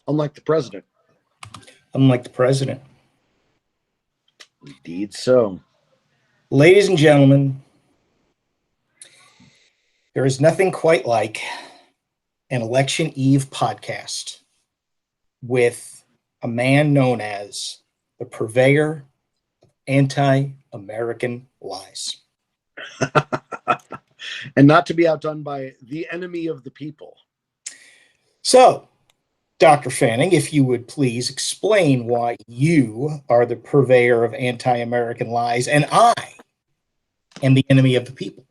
Unlike the president. Unlike the president. Indeed so. Ladies and gentlemen, there is nothing quite like an election eve podcast with a man known as the purveyor of anti-American lies. And not to be outdone by the enemy of the people. So, Dr. Fanning, if you would please explain why you are the purveyor of anti-American lies and I am the enemy of the people.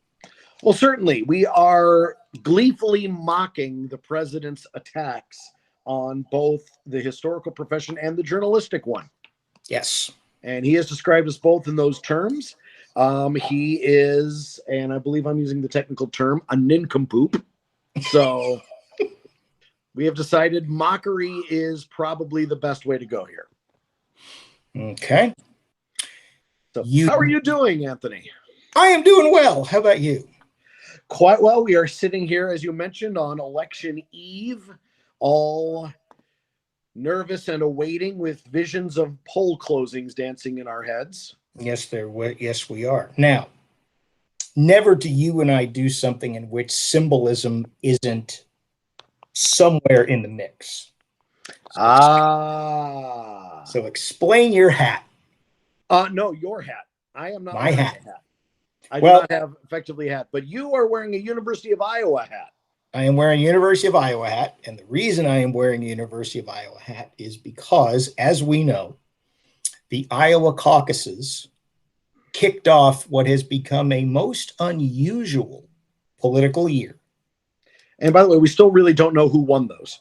Well, certainly. We are gleefully mocking the president's attacks on both the historical profession and the journalistic one. Yes. And he has described us both in those terms. He is, and I believe I'm using the technical term, a nincompoop. So we have decided mockery is probably the best way to go here. Okay. So how are you doing, Anthony? I am doing well. How about you? Quite well. We are sitting here, as you mentioned, on election eve, all nervous and awaiting with visions of poll closings dancing in our heads. Yes, yes, we are. Now, never do you and I do something in which symbolism isn't somewhere in the mix. So explain your hat. No, your hat. I am not my hat. A hat. I do not have effectively a hat, but you are wearing a University of Iowa hat. I am wearing a University of Iowa hat, and the reason I am wearing a University of Iowa hat is because, as we know, the Iowa caucuses kicked off what has become a most unusual political year. And by the way, we still really don't know who won those.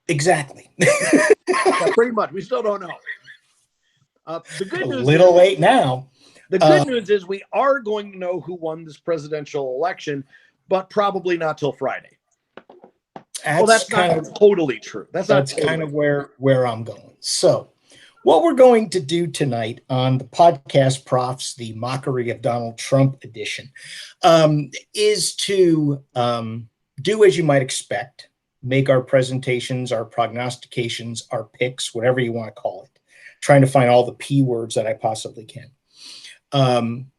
Exactly. Yeah, pretty much. We still don't know. The good news little late now. The good news is we are going to know who won this presidential election, but probably not till Friday. That's kind of totally true. That's kind of where I'm going. So what we're going to do tonight on the podcast Profs, the Mockery of Donald Trump edition, is to do as you might expect, make our presentations, our prognostications, our picks, whatever you want to call it, trying to find all the P words that I possibly can.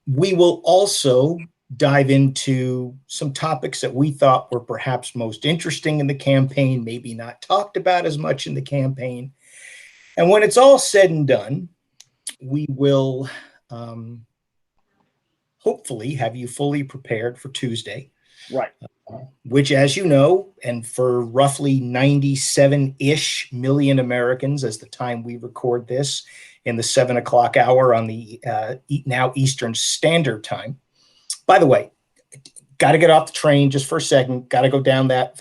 We will also dive into some topics that we thought were perhaps most interesting in the campaign, maybe not talked about as much in the campaign. And when it's all said and done, we will hopefully have you fully prepared for Tuesday. Right. Which, as you know, and for roughly 97-ish million Americans as the time we record this, in the 7 o'clock hour on the now Eastern Standard Time. By the way, got to get off the train just for a second. Got to go down that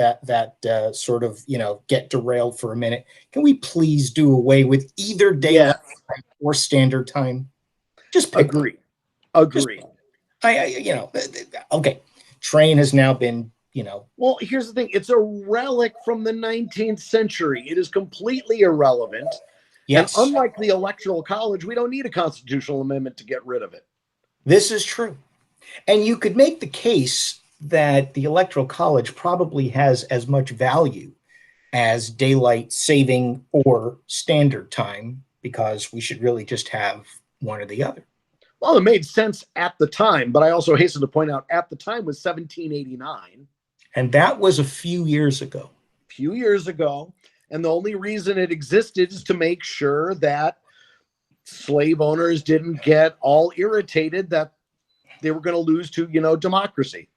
sort of, get derailed for a minute. Can we please do away with either daylight time or standard time? Just pick agree. Okay. Train has now been, Well, here's the thing. It's a relic from the 19th century. It is completely irrelevant. Yes. And unlike the Electoral College, we don't need a constitutional amendment to get rid of it. This is true. And you could make the case that the Electoral College probably has as much value as daylight saving or standard time, because we should really just have one or the other. Well, it made sense at the time, but I also hasten to point out at the time was 1789. And that was a few years ago. And the only reason it existed is to make sure that slave owners didn't get all irritated that they were going to lose to, democracy.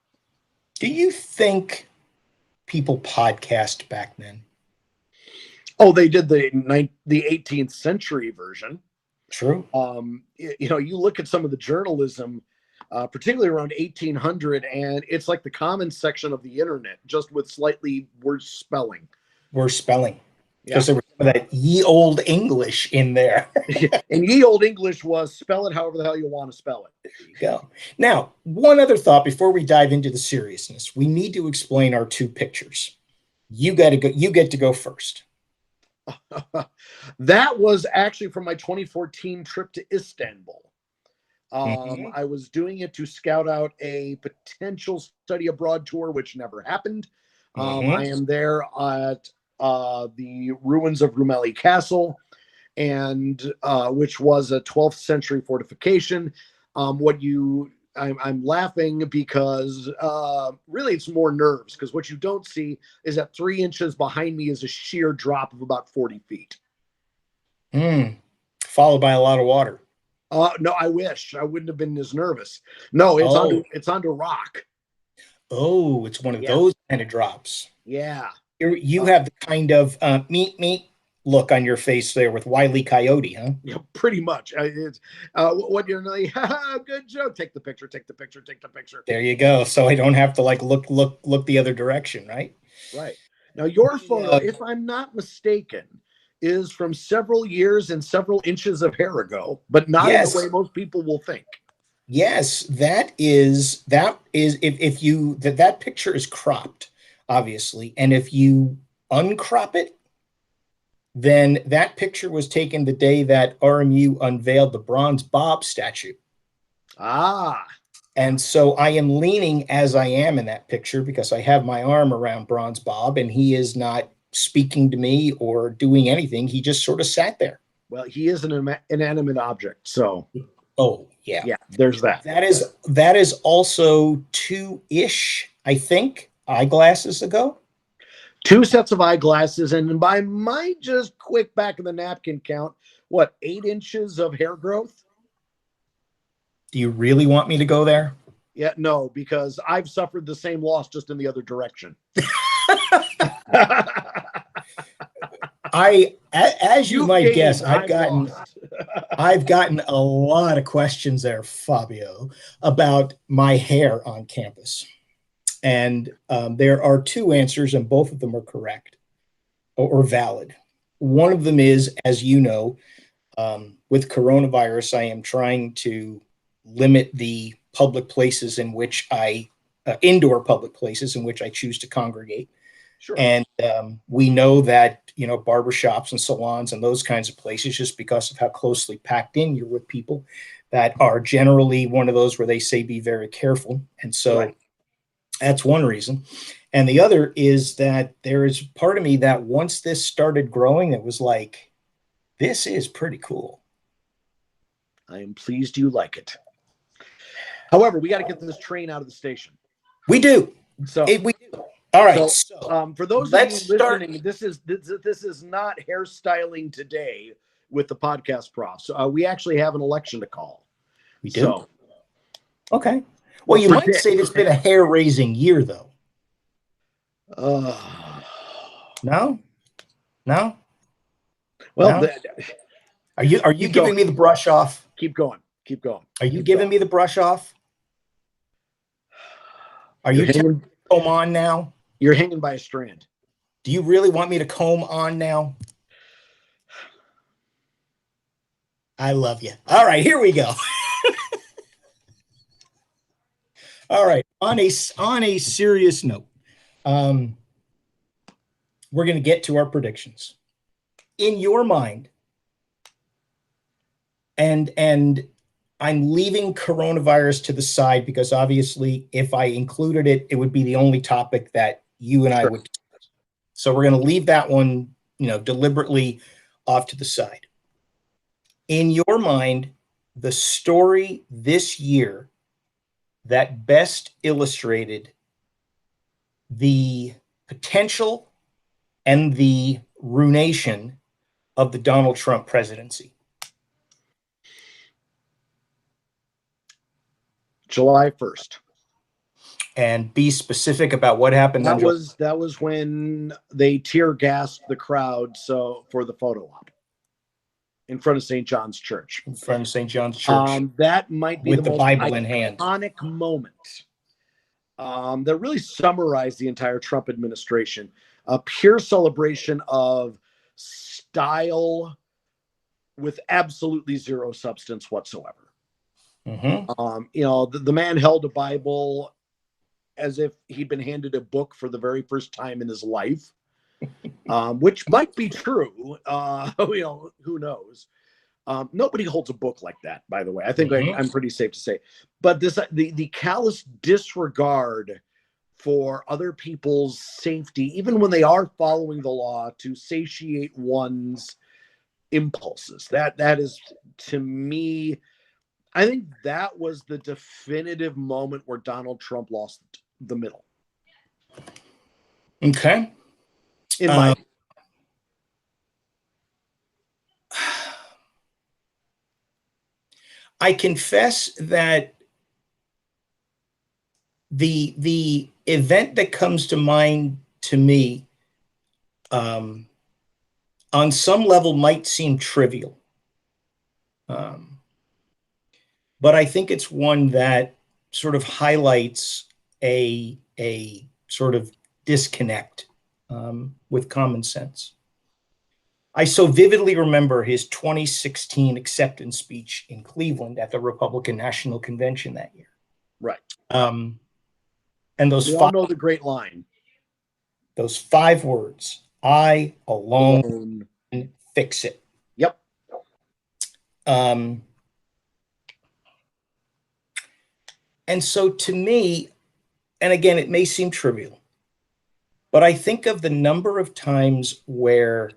Do you think people podcast back then? Oh, they did the 18th century version. True. You look at some of the journalism, particularly around 1800, and it's like the comments section of the internet, just with slightly worse spelling. Because there was some of that ye old English in there. And ye old English was spell it however the hell you want to spell it. There you go. Now, one other thought before we dive into the seriousness. We need to explain our two pictures. You get to go first. That was actually from my 2014 trip to Istanbul. I was doing it to scout out a potential study abroad tour, which never happened. I am there at the ruins of Rumeli Castle, and which was a 12th century fortification. I'm laughing because really it's more nerves, because what you don't see is that 3 inches behind me is a sheer drop of about 40 feet. Followed by a lot of water. No, I wish I wouldn't have been as nervous. No, it's onto rock. Oh, it's one of those kind of drops. Yeah. You have the kind of meet look on your face there with Wile E. Coyote, huh? Yeah, pretty much. It's what you're like, good joke. Take the picture. There you go. So I don't have to like look the other direction, right? Right. Now your photo, if I'm not mistaken, is from several years and several inches of hair ago, but not in the way most people will think. Yes, that is if you that picture is cropped, obviously, and if you uncrop it, then that picture was taken the day that RMU unveiled the bronze Bob statue. And so I am leaning as I am in that picture because I have my arm around bronze Bob, and he is not speaking to me or doing anything. He just sort of sat there. Well, he is an inanimate object, so. Oh, yeah. Yeah, there's that. That is also 2-ish, I think, eyeglasses ago. 2 sets of eyeglasses, and by my just quick back of the napkin count, what, 8 inches of hair growth? Do you really want me to go there? Yeah, no, because I've suffered the same loss, just in the other direction. As you might guess, I've gotten a lot of questions there, Fabio, about my hair on campus. And there are 2 answers, and both of them are correct or valid. One of them is, as you know, with coronavirus, I am trying to limit the public places in which indoor public places in which I choose to congregate. Sure. And we know that, barbershops and salons and those kinds of places, just because of how closely packed in you're with people that are generally one of those where they say be very careful. And so that's one reason. And the other is that there is part of me that once this started growing, it was like, this is pretty cool. I am pleased you like it. However, we got to get this train out of the station. We do. We do. All right. So, for those of you listening, this is not hairstyling today with the podcast profs. We actually have an election to call. We do. So, okay. Well, you might say it's been a hair-raising year, though. No. Well, no? Are you giving me the brush off? Keep going. Are you giving me the brush off? Are you telling me to comb on now? You're hanging by a strand. Do you really want me to comb on now? I love you. All right, here we go. All right, on a serious note, we're going to get to our predictions. In your mind, and I'm leaving coronavirus to the side because obviously if I included it, it would be the only topic that you and I would discuss. So we're going to leave that one, deliberately off to the side. In your mind, the story this year that best illustrated the potential and the ruination of the Donald Trump presidency. July 1st. And be specific about what happened. That was when they tear gassed the crowd for the photo op in front of St. John's Church. In front of St. John's Church. That might be with the most Bible in hand. Iconic moment that really summarized the entire Trump administration. A pure celebration of style with absolutely zero substance whatsoever. Mm-hmm. The man held a Bible as if he'd been handed a book for the very first time in his life, which might be true. Who knows? Nobody holds a book like that, by the way. I think I'm pretty safe to say. But the callous disregard for other people's safety, even when they are following the law, to satiate one's impulses. That is, to me, I think that was the definitive moment where Donald Trump lost the middle. Okay. In my opinion. I confess that the event that comes to mind to me, on some level, might seem trivial, but I think it's one that sort of highlights a sort of disconnect with common sense. I so vividly remember his 2016 acceptance speech in Cleveland at the Republican National Convention that year. Right. And those we all know the great line. Those 5 words, I alone can fix it. Yep. And so to me, and again, it may seem trivial, but I think of the number of times where,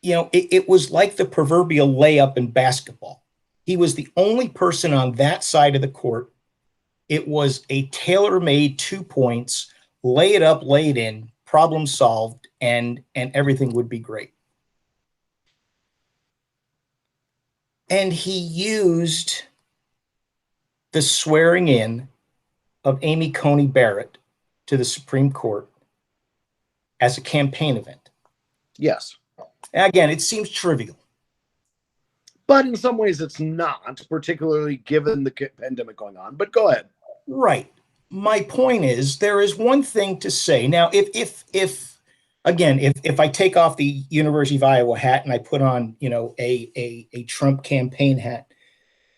it was like the proverbial layup in basketball. He was the only person on that side of the court. It was a tailor-made 2 points, lay it up, lay it in, problem solved, and everything would be great. And he used the swearing in of Amy Coney Barrett to the Supreme Court as a campaign event. Yes. Again, it seems trivial. But in some ways it's not, particularly given the pandemic going on. But go ahead. Right. My point is, there is one thing to say. Now, if I take off the University of Iowa hat and I put on, a Trump campaign hat,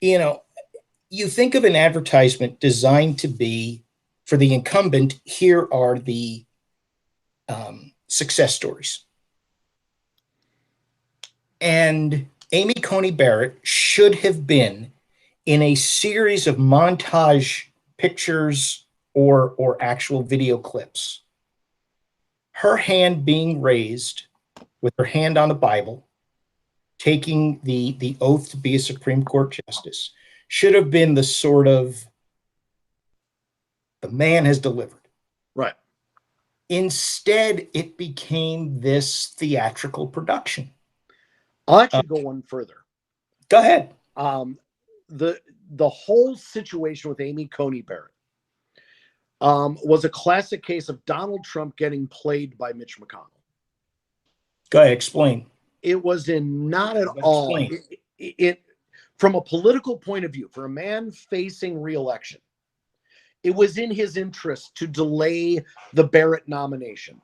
you think of an advertisement designed to be for the incumbent. Here are the success stories. And Amy Coney Barrett should have been in a series of montage pictures or actual video clips. Her hand being raised with her hand on the Bible, taking the oath to be a Supreme Court justice, should have been the sort of, the man has delivered. Right. Instead, it became this theatrical production. I'll actually go one further. Go ahead. The whole situation with Amy Coney Barrett was a classic case of Donald Trump getting played by Mitch McConnell. Go ahead, explain. It was not at all. It from a political point of view, for a man facing re-election, it was in his interest to delay the Barrett nomination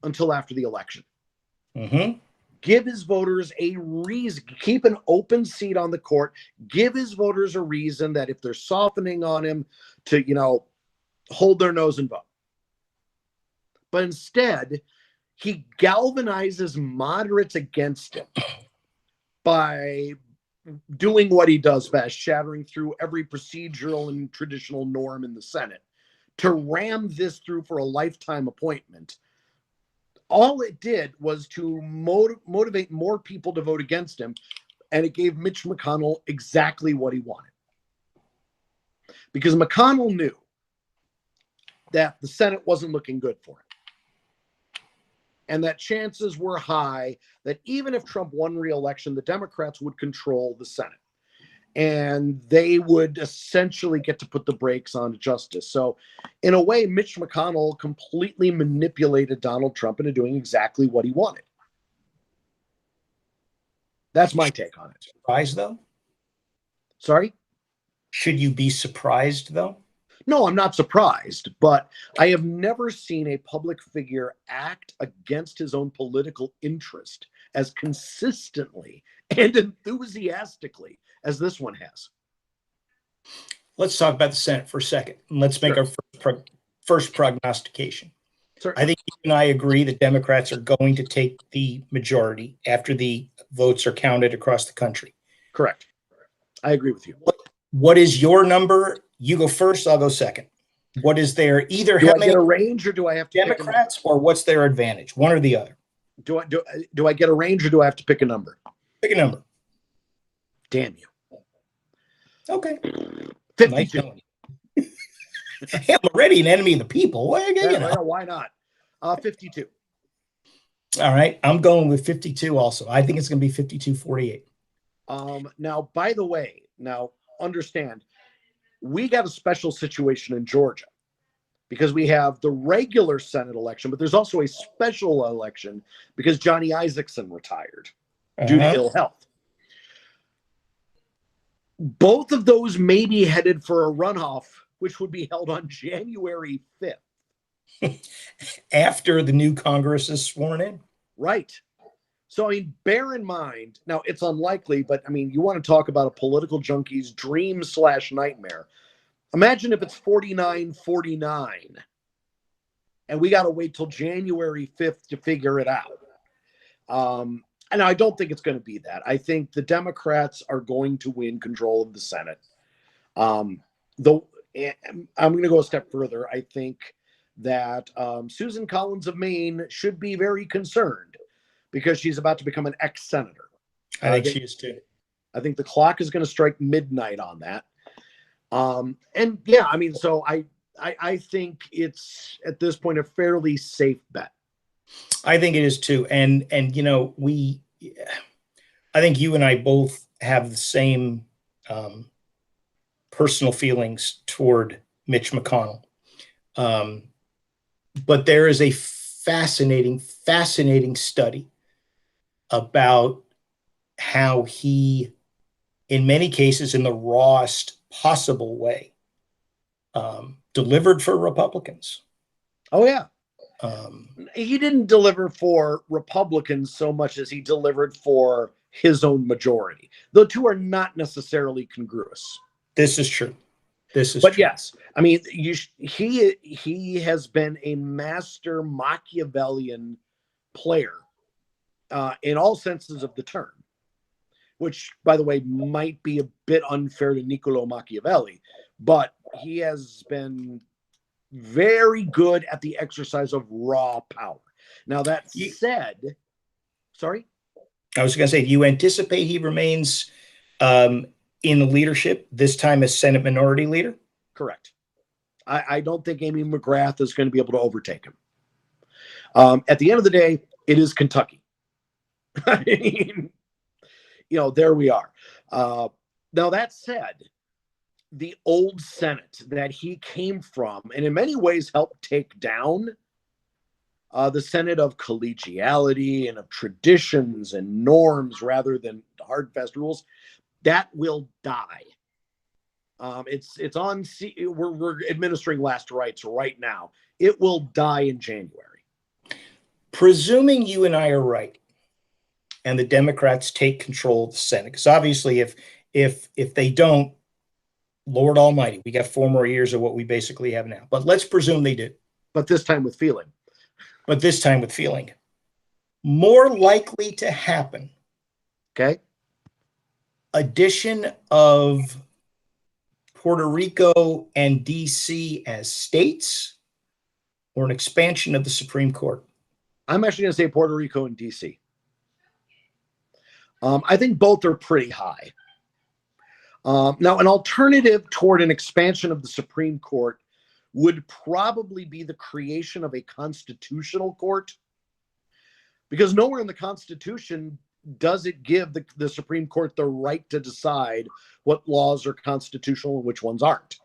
until after the election. Mm-hmm. Give his voters a reason, keep an open seat on the court, give his voters a reason that if they're softening on him to, hold their nose and vote. But instead, he galvanizes moderates against him by doing what he does best, shattering through every procedural and traditional norm in the Senate to ram this through for a lifetime appointment. All it did was to motivate more people to vote against him, and it gave Mitch McConnell exactly what he wanted. Because McConnell knew that the Senate wasn't looking good for him, and that chances were high that even if Trump won re-election, the Democrats would control the Senate, and they would essentially get to put the brakes on justice. So in a way, Mitch McConnell completely manipulated Donald Trump into doing exactly what he wanted. That's my take on it. Surprised, though? Sorry? Should you be surprised, though? No, I'm not surprised, but I have never seen a public figure act against his own political interest as consistently and enthusiastically as this one has. Let's talk about the Senate for a second. And let's make our first prognostication. Certainly. I think you and I agree that Democrats are going to take the majority after the votes are counted across the country. Correct. I agree with you. What is your number? You go first, I'll go second. What is their either Do how I many get a range or do I have to Democrats or what's their advantage? One or the other. do I get a range or do I have to pick a number? Pick a number. Damn you. Okay. 52. Nice. Hey, I'm already an enemy of the people. Well, Why not? 52. All right. I'm going with 52 also. I think it's going to be 52-48. Now, by the way, understand, we got a special situation in Georgia because we have the regular Senate election, but there's also a special election because Johnny Isakson retired due to ill health. Both of those may be headed for a runoff, which would be held on January 5th. After the new Congress is sworn in. Right. So, I mean, bear in mind, now it's unlikely, but I mean, you want to talk about a political junkie's dream/nightmare. Imagine if it's 49-49 and we got to wait till January 5th to figure it out. And I don't think it's going to be that. I think the Democrats are going to win control of the Senate. Though I'm going to go a step further. I think that Susan Collins of Maine should be very concerned because she's about to become an ex-senator. I think she is too. I think the clock is going to strike midnight on that. And yeah, I mean, so I think it's at this point a fairly safe bet. I think it is too. And you know, I think you and I both have the same personal feelings toward Mitch McConnell. But there is a fascinating study about how he, in many cases, in the rawest possible way, delivered for Republicans. Oh, yeah. He didn't deliver for Republicans so much as he delivered for his own majority. The two are not necessarily congruous. This is true. But yes, I mean, he has been a master Machiavellian player in all senses of the term, which, by the way, might be a bit unfair to Niccolo Machiavelli, but he has been very good at the exercise of raw power. Now, that said, sorry? I was going to say, do you anticipate he remains in the leadership, this time as Senate Minority Leader? Correct. I don't think Amy McGrath is going to be able to overtake him. At the end of the day, it is Kentucky. I mean, you know, there we are. Now, that said, the old Senate that he came from, and in many ways helped take down the Senate of collegiality and of traditions and norms rather than hard, fast rules, that will die. It's on. We're administering last rites right now. It will die in January. Presuming you and I are right, and the Democrats take control of the Senate, because obviously, if they don't, Lord Almighty, we got 4 more years of what we basically have now. But let's presume they do. But this time with feeling. More likely to happen. Okay. Addition of Puerto Rico and D.C. as states, or an expansion of the Supreme Court? I'm actually going to say Puerto Rico and D.C. I think both are pretty high. Now, an alternative toward an expansion of the Supreme Court would probably be the creation of a constitutional court, because nowhere in the Constitution does it give the Supreme Court the right to decide what laws are constitutional and which ones aren't.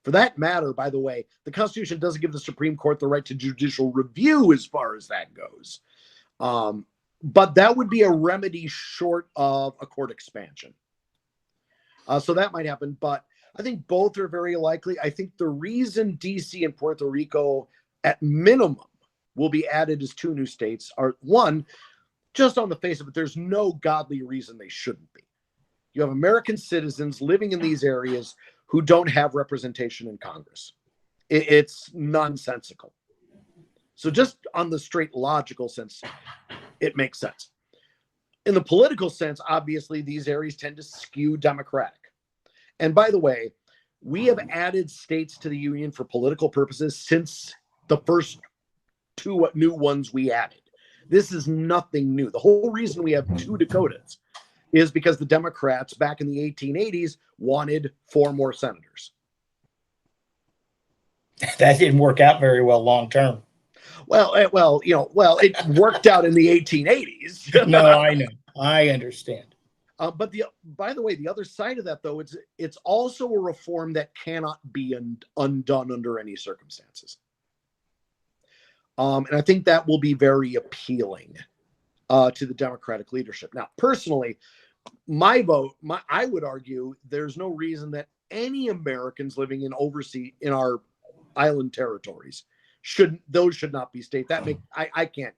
For that matter, by the way, the Constitution doesn't give the Supreme Court the right to judicial review as far as that goes. But that would be a remedy short of a court expansion. So that might happen, but I think both are very likely. I think the reason DC and Puerto Rico, at minimum, will be added as 2 new states are, one, just on the face of it, there's no godly reason they shouldn't be. You have American citizens living in these areas who don't have representation in Congress. It's nonsensical. So just on the straight logical sense, it makes sense. In the political sense, obviously, these areas tend to skew Democratic. And by the way, We have added states to the union for political purposes since the first two new ones we added. This is nothing new. The whole reason we have 2 Dakotas is because the Democrats back in the 1880s wanted 4 more senators. That didn't work out very well long term. Well, it worked out in the 1880s. No, I know. I understand. But by the way, the other side of that, though, it's also a reform that cannot be undone under any circumstances. And I think that will be very appealing to the Democratic leadership. Now, personally, my vote, I would argue there's no reason that any Americans living in our island territories should not be state. I can't.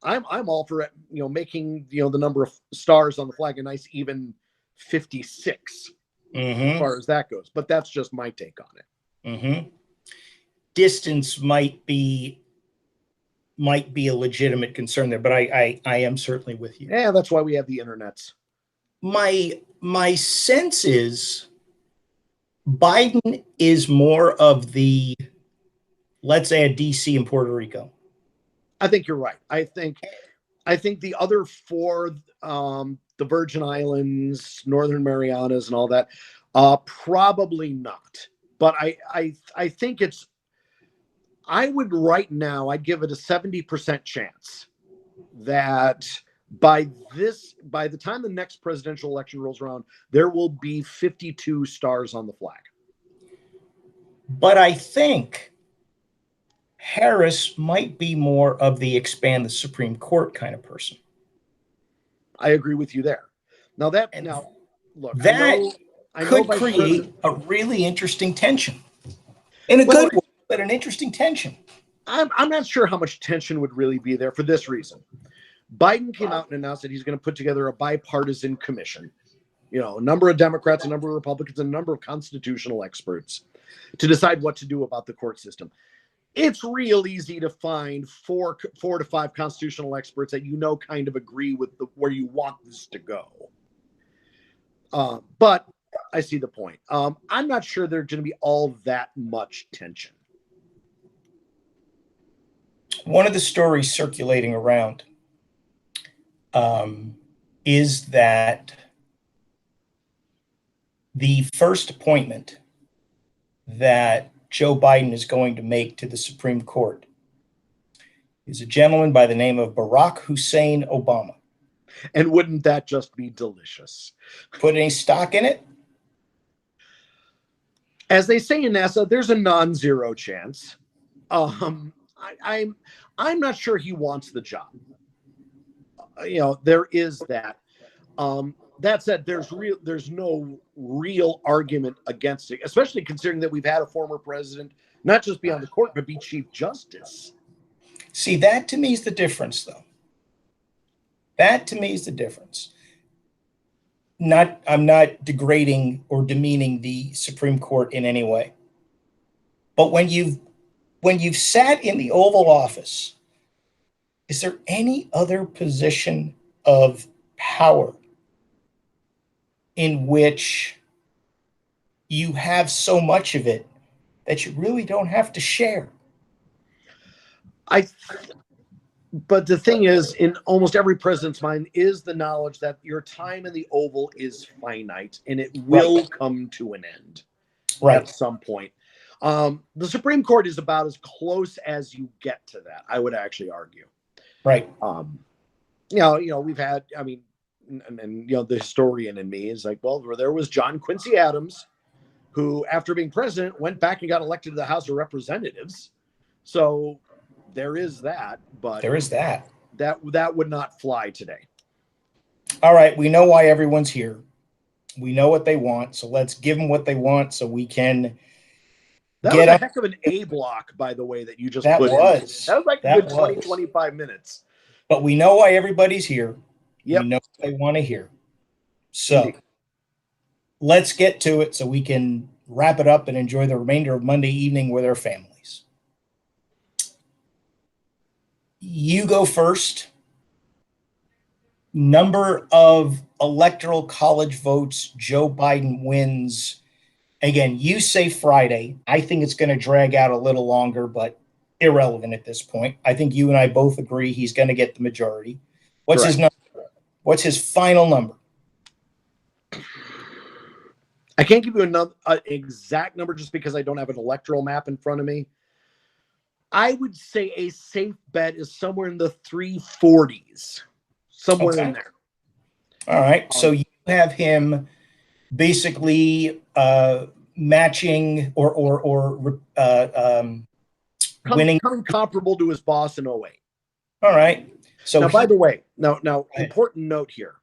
I'm all for it, making the number of stars on the flag a nice even 56 as far as that goes. But that's just my take on it. Distance might be a legitimate concern there, but I am certainly with you. Yeah, that's why we have the internets. My sense is Biden is more of the, let's add DC and Puerto Rico. I think you're right. I think the other 4, the Virgin Islands, Northern Marianas, and all that, probably not. But I think I'd give it a 70% chance that by the time the next presidential election rolls around, there will be 52 stars on the flag. But I think Harris might be more of the expand the Supreme Court kind of person. I agree with you there. Look, that could create a really interesting tension. In a good way, but an interesting tension. I'm not sure how much tension would really be there for this reason. Biden came out and announced that he's going to put together a bipartisan commission, a number of Democrats, a number of Republicans, and a number of constitutional experts to decide what to do about the court system. It's real easy to find 4 to 5 constitutional experts that kind of agree with where you want this to go. But I see the point. I'm not sure there's going to be all that much tension. One of the stories circulating around is that the first appointment that Joe Biden is going to make to the Supreme Court is a gentleman by the name of Barack Hussein Obama. And wouldn't that just be delicious? Put any stock in it? As they say in NASA, there's a non-zero chance. I'm not sure he wants the job. There is that. That said, there's no real argument against it, especially considering that we've had a former president not just be on the court, but be Chief Justice. See, that to me is the difference, though. That to me is the difference. I'm not degrading or demeaning the Supreme Court in any way. But when you've sat in the Oval Office, is there any other position of power in which you have so much of it that you really don't have to share? But the thing is, in almost every president's mind is the knowledge that your time in the Oval is finite and it will come to an end at some point. The Supreme Court is about as close as you get to that, I would actually argue. Right. We've had, the historian in me is like, well, there was John Quincy Adams, who, after being president, went back and got elected to the House of Representatives. So there is that, but there is that. That would not fly today. All right, we know why everyone's here. We know what they want, so let's give them what they want so we can That was a heck of an A block, by the way, that you just put in. That was like a good 20, 25 minutes. But we know why everybody's here. Yep. We know what they want to hear. So let's get to it so we can wrap it up and enjoy the remainder of Monday evening with our families. You go first. Number of electoral college votes, Joe Biden wins Again, you say Friday. I think it's going to drag out a little longer, but irrelevant at this point. I think you and I both agree he's going to get the majority. What's his number? What's his final number? I can't give you an exact number just because I don't have an electoral map in front of me. I would say a safe bet is somewhere in the 340s, somewhere in there. All right. So you have him basically matching or winning, coming comparable to his boss in 08. All right. So now, by the way, now important note here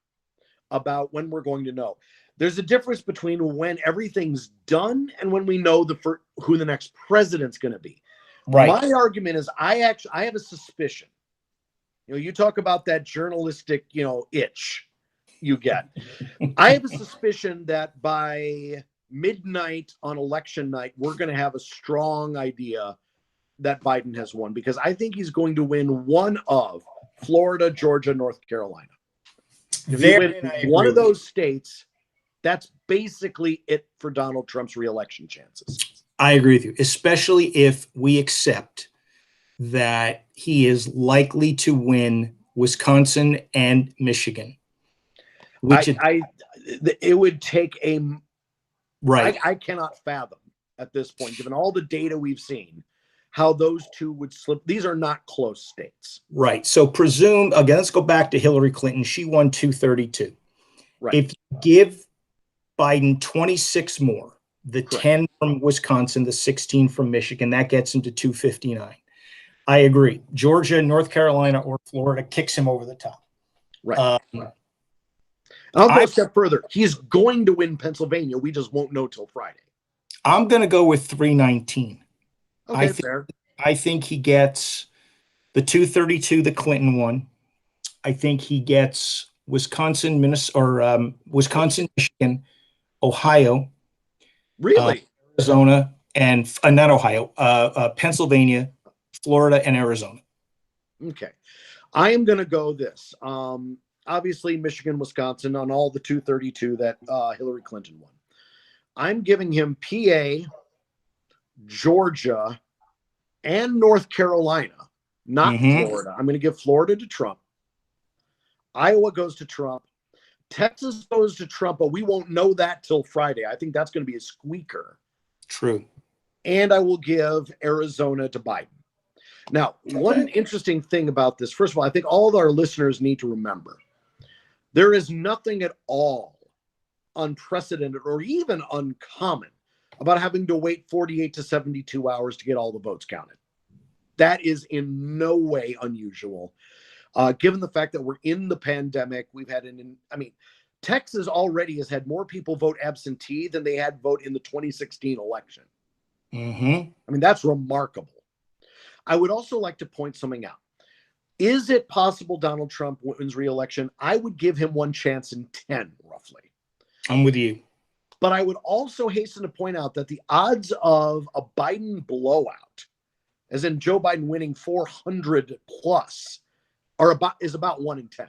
about when we're going to know. There's a difference between when everything's done and when we know who the next president's going to be. Right. My argument is I have a suspicion. You talk about that journalistic, itch you get. I have a suspicion that by midnight on election night, we're going to have a strong idea that Biden has won, because I think he's going to win one of Florida, Georgia, North Carolina. If he wins one of those states, that's basically it for Donald Trump's reelection chances. I agree with you, especially if we accept that he is likely to win Wisconsin and Michigan. It would take a right. I cannot fathom at this point, given all the data we've seen, how those two would slip. These are not close states. Right. So presume, again, let's go back to Hillary Clinton. She won 232. Right. If you give Biden 26 more, the Correct. 10 from Wisconsin, the 16 from Michigan, that gets him to 259. I agree. Georgia, North Carolina, or Florida kicks him over the top. Right. I'll go a step further. He's going to win Pennsylvania. We just won't know till Friday. I'm going to go with 319. Okay, fair. I think he gets the 232 the Clinton won. I think he gets Wisconsin, Wisconsin, Michigan, Ohio, really, Arizona, and not Ohio, Pennsylvania, Florida, and Arizona. Okay, I am going to go this. Obviously, Michigan, Wisconsin on all the 232 that Hillary Clinton won. I'm giving him PA, Georgia, and North Carolina, not Florida. I'm going to give Florida to Trump. Iowa goes to Trump. Texas goes to Trump, but we won't know that till Friday. I think that's going to be a squeaker. True. And I will give Arizona to Biden. Now, one interesting thing about this, first of all, I think all of our listeners need to remember, there is nothing at all unprecedented or even uncommon about having to wait 48 to 72 hours to get all the votes counted. That is in no way unusual. Given the fact that we're in the pandemic, we've had Texas already has had more people vote absentee than they had vote in the 2016 election. That's remarkable. I would also like to point something out. Is it possible Donald Trump wins re-election? I would give him one chance in 10, roughly. I'm with you. But I would also hasten to point out that the odds of a Biden blowout, as in Joe Biden winning 400 plus, is about 1 in 10.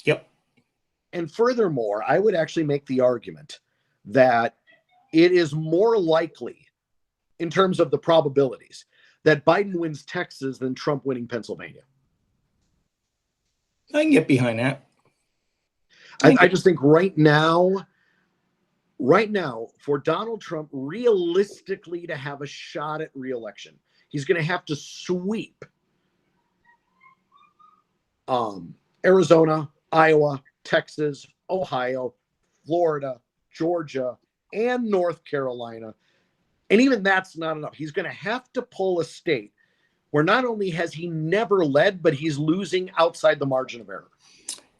Yep. And furthermore, I would actually make the argument that it is more likely, in terms of the probabilities, that Biden wins Texas than Trump winning Pennsylvania. I can get behind that. I just think right now, for Donald Trump realistically to have a shot at re-election, he's going to have to sweep Arizona, Iowa, Texas, Ohio, Florida, Georgia, and North Carolina. And even that's not enough. He's going to have to pull a state where not only has he never led, but he's losing outside the margin of error.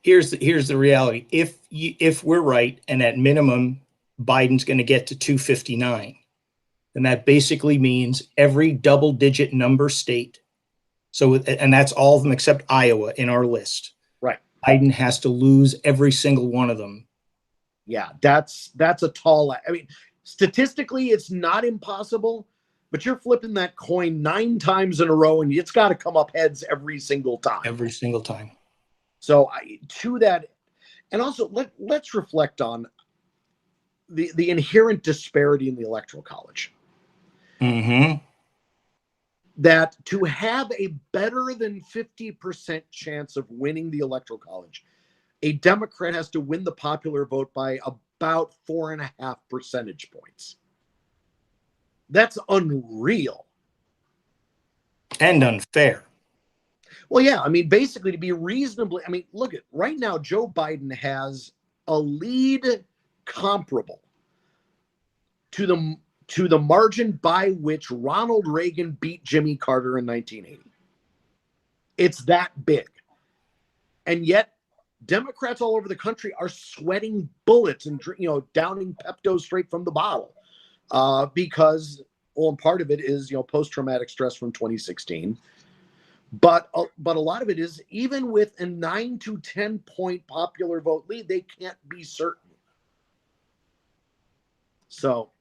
Here's the reality. If we're right, and at minimum, Biden's going to get to 259, then that basically means every double-digit number state, and that's all of them except Iowa in our list. Right. Biden has to lose every single one of them. Yeah, that's a tall. Statistically, it's not impossible, but you're flipping that coin 9 times in a row, and it's got to come up heads every single time. Every single time. So to that, and also let's reflect on the inherent disparity in the Electoral College. Mm-hmm. That to have a better than 50% chance of winning the Electoral College, a Democrat has to win the popular vote by about 4.5 percentage points. That's unreal. And unfair. Well, yeah, I mean, basically to be reasonably, I mean, look at right now, Joe Biden has a lead comparable to the margin by which Ronald Reagan beat Jimmy Carter in 1980. It's that big. And yet Democrats all over the country are sweating bullets and downing Pepto straight from the bottle because, well, and part of it is post-traumatic stress from 2016, but a lot of it is even with a 9 to 10 point popular vote lead, they can't be certain. So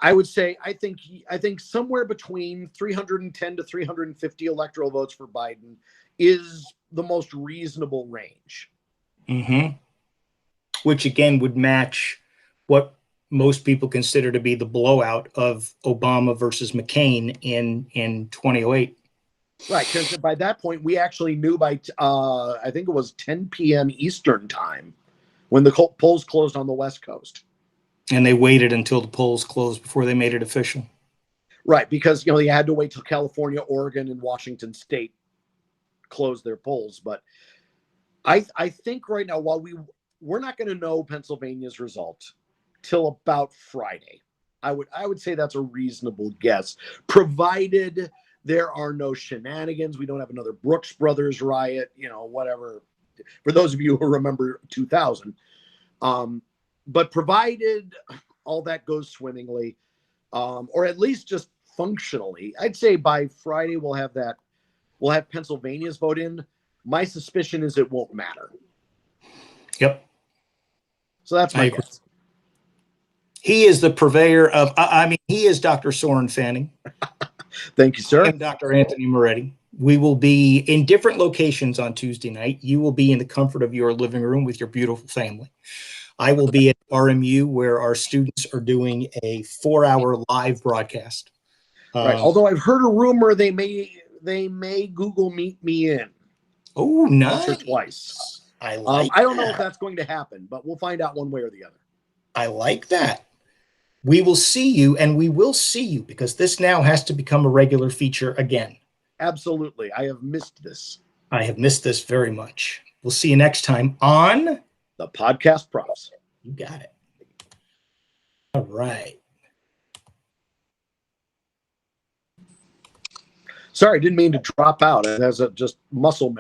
I would say I think somewhere between 310 to 350 electoral votes for Biden is the most reasonable range. Mm-hmm. Which again would match what most people consider to be the blowout of Obama versus McCain in 2008. Right, because by that point we actually knew by I think it was 10 p.m. Eastern time when the polls closed on the West Coast. And they waited until the polls closed before they made it official. Right, because they had to wait till California, Oregon, and Washington State closed their polls. But I think right now, while we're not going to know Pennsylvania's result till about Friday, I would say that's a reasonable guess, provided there are no shenanigans. We don't have another Brooks Brothers riot, whatever. For those of you who remember 2000, but provided all that goes swimmingly, or at least just functionally, I'd say by Friday we'll have Pennsylvania's vote in. My suspicion is it won't matter. Yep. So that's my guess. He is the purveyor of, he is Dr. Soren Fanning. Thank you, sir. I am Dr. Anthony Moretti. We will be in different locations on Tuesday night. You will be in the comfort of your living room with your beautiful family. I will be at RMU where our students are doing a 4-hour live broadcast. Right. Although I've heard a rumor they may Google Meet me in. Oh, nice. Once or twice. I don't know if that's going to happen, but we'll find out one way or the other. I like that. We will see you, and we will see you because this now has to become a regular feature again. Absolutely. I have missed this. I have missed this very much. We'll see you next time on the Podcast Profs. You got it. All right. Sorry, I didn't mean to drop out. It has just muscle memory.